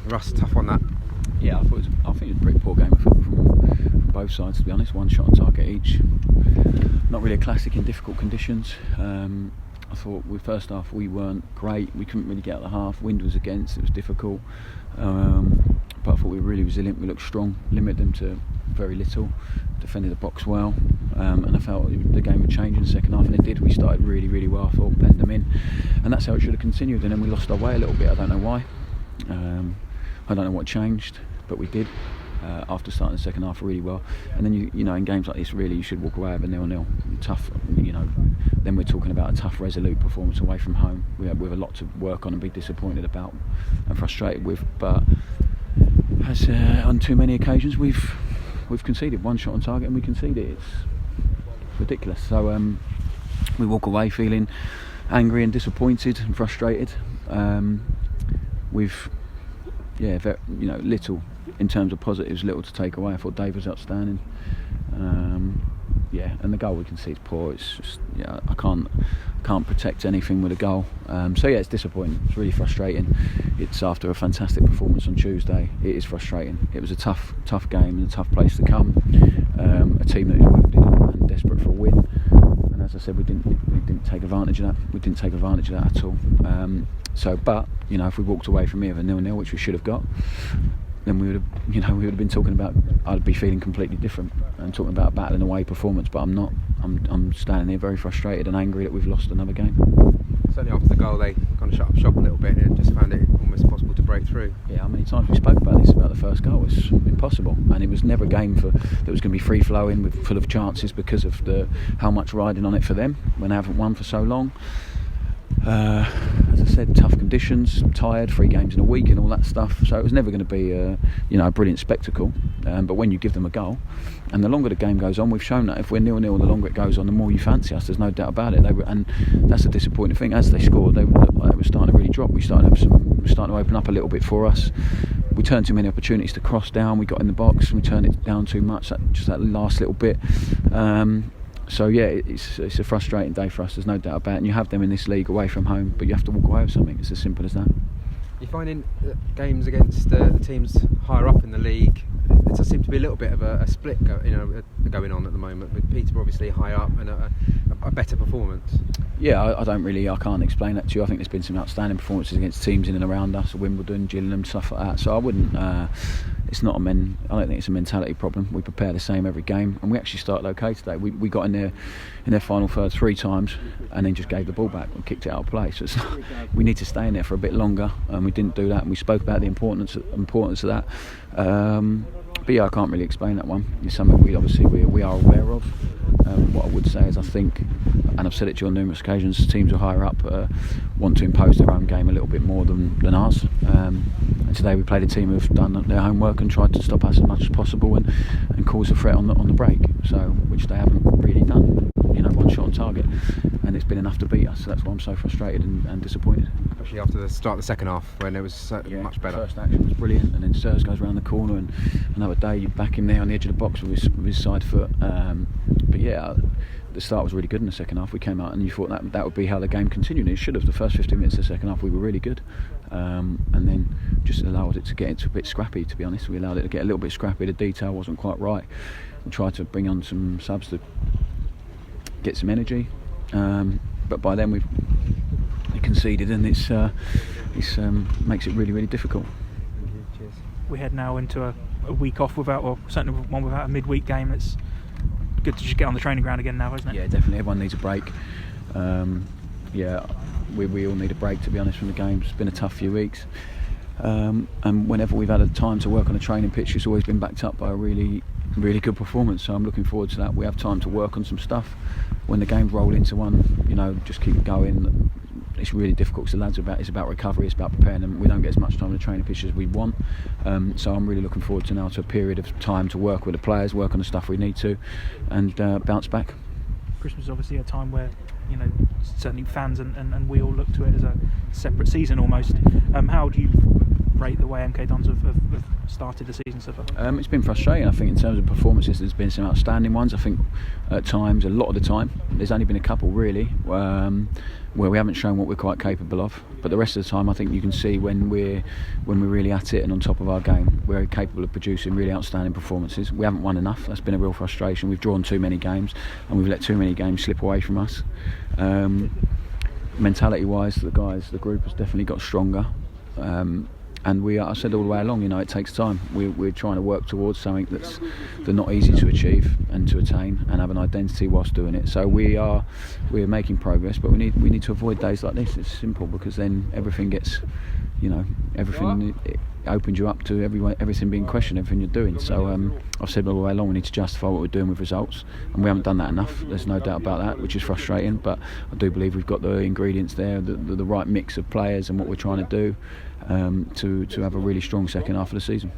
Russ, tough on that. Yeah, I think it was a pretty poor game from both sides, to be honest. One shot on target each. Not really a classic in difficult conditions. I thought with first half we weren't great. We couldn't really get out of the half. Wind was against. It was difficult. But I thought we were really resilient. We looked strong. Limited them to very little. Defended the box well. And I felt the game would change in the second half, and it did. We started really, really well. I thought penned them in, and that's how it should have continued. And then we lost our way a little bit. I don't know why. I don't know what changed, but we did. After starting the second half really well, and then you know in games like this really you should walk away with a 0-0. Tough, then we're talking about a tough, resolute performance away from home. We have a lot to work on and be disappointed about and frustrated with. But as on too many occasions we've conceded one shot on target and we conceded. It's ridiculous. So we walk away feeling angry and disappointed and frustrated. With little in terms of positives, little to take away. I thought Dave was outstanding. And the goal we can see is poor. It's just I can't protect anything with a goal. It's disappointing. It's really frustrating. It's after a fantastic performance on Tuesday. It is frustrating. It was a tough game and a tough place to come. A team that is wounded and desperate for a win. And as I said, we didn't take advantage of that. We didn't take advantage of that at all. If we walked away from here with a 0-0, which we should have got, then we would have been talking about. I'd be feeling completely different and talking about a battling away performance. But I'm not. I'm standing here very frustrated and angry that we've lost another game. Certainly after the goal, they kind of shut up shop a little bit and just found it almost impossible to break through. Yeah, how many times we spoke about this, about the first goal? It's impossible, and it was never a game that was going to be free flowing, full of chances because of how much riding on it for them when they haven't won for so long. As I said, tough conditions, tired, 3 games in a week and all that stuff. So it was never going to be a brilliant spectacle. But when you give them a goal, and the longer the game goes on, we've shown that if we're 0-0, the longer it goes on, the more you fancy us. There's no doubt about it. And that's a disappointing thing. As they scored, they were starting to really drop. We started to open up a little bit for us. We turned too many opportunities to cross down. We got in the box and we turned it down too much. Just that last little bit. It's a frustrating day for us, there's no doubt about it. And you have them in this league away from home, but you have to walk away with something. It's as simple as that. You're finding games against the teams higher up in the league, there does seem to be a little bit of a split going on at the moment, with Peterborough obviously higher up and a better performance. Yeah, I can't explain that to you. I think there's been some outstanding performances against teams in and around us, Wimbledon, Gillingham, stuff like that. So I wouldn't. It's not I don't think it's a mentality problem. We prepare the same every game, and we actually started okay today. We got in their final third 3 times, and then just gave the ball back and kicked it out of play. So we need to stay in there for a bit longer, and we didn't do that. And we spoke about the importance of that. I can't really explain that one. It's something we are aware of. What I would say is I think, and I've said it to you on numerous occasions, teams who are higher up want to impose their own game a little bit more than ours. And today we played a team who've done their homework and tried to stop us as much as possible and cause a threat on the break. So which they haven't really done. One shot on target, and it's been enough to beat us. So that's why I'm so frustrated and disappointed. Especially after the start of the second half, when it was much better. First action was brilliant, and then Sirs goes around the corner, and another day you back him there on the edge of the box with his side foot. The start was really good in the second half. We came out and you thought that would be how the game continued. It should have. The first 15 minutes of the second half we were really good, and then just allowed it to get into a bit scrappy. To be honest, we allowed it to get a little bit scrappy. The detail wasn't quite right. We tried to bring on some subs to get some energy, but by then we conceded, and it's makes it really, really difficult. Cheers. We head now into a week off certainly one without a midweek game. It's good to just get on the training ground again now, isn't it? Yeah, definitely. Everyone needs a break. We all need a break, to be honest, from the games. It's been a tough few weeks, and whenever we've had a time to work on a training pitch, it's always been backed up by a really, really good performance. So I'm looking forward to that. We have time to work on some stuff. When the games roll into one, just keep going. It's really difficult because it's about recovery, it's about preparing them. We don't get as much time on the training pitch as we want. So I'm really looking forward to a period of time to work with the players, work on the stuff we need to, and bounce back. Christmas is obviously a time where certainly fans and we all look to it as a separate season almost. How do you rate the way MK Dons have started the season so far? It's been frustrating. I think in terms of performances, there's been some outstanding ones. I think at times, a lot of the time, there's only been a couple really where we haven't shown what we're quite capable of. But the rest of the time, I think you can see when we're really at it and on top of our game, we're capable of producing really outstanding performances. We haven't won enough. That's been a real frustration. We've drawn too many games and we've let too many games slip away from us. Mentality-wise, the group has definitely got stronger. And I said all the way along, it takes time. We're trying to work towards something that's not easy to achieve and to attain, and have an identity whilst doing it. So we're making progress, but we need to avoid days like this. It's simple, because then everything gets, everything it opens you up to everything being questioned, everything you're doing. So I've said all the way along, we need to justify what we're doing with results, and we haven't done that enough. There's no doubt about that, which is frustrating. But I do believe we've got the ingredients there, the right mix of players and what we're trying to do. To have a really strong second half of the season.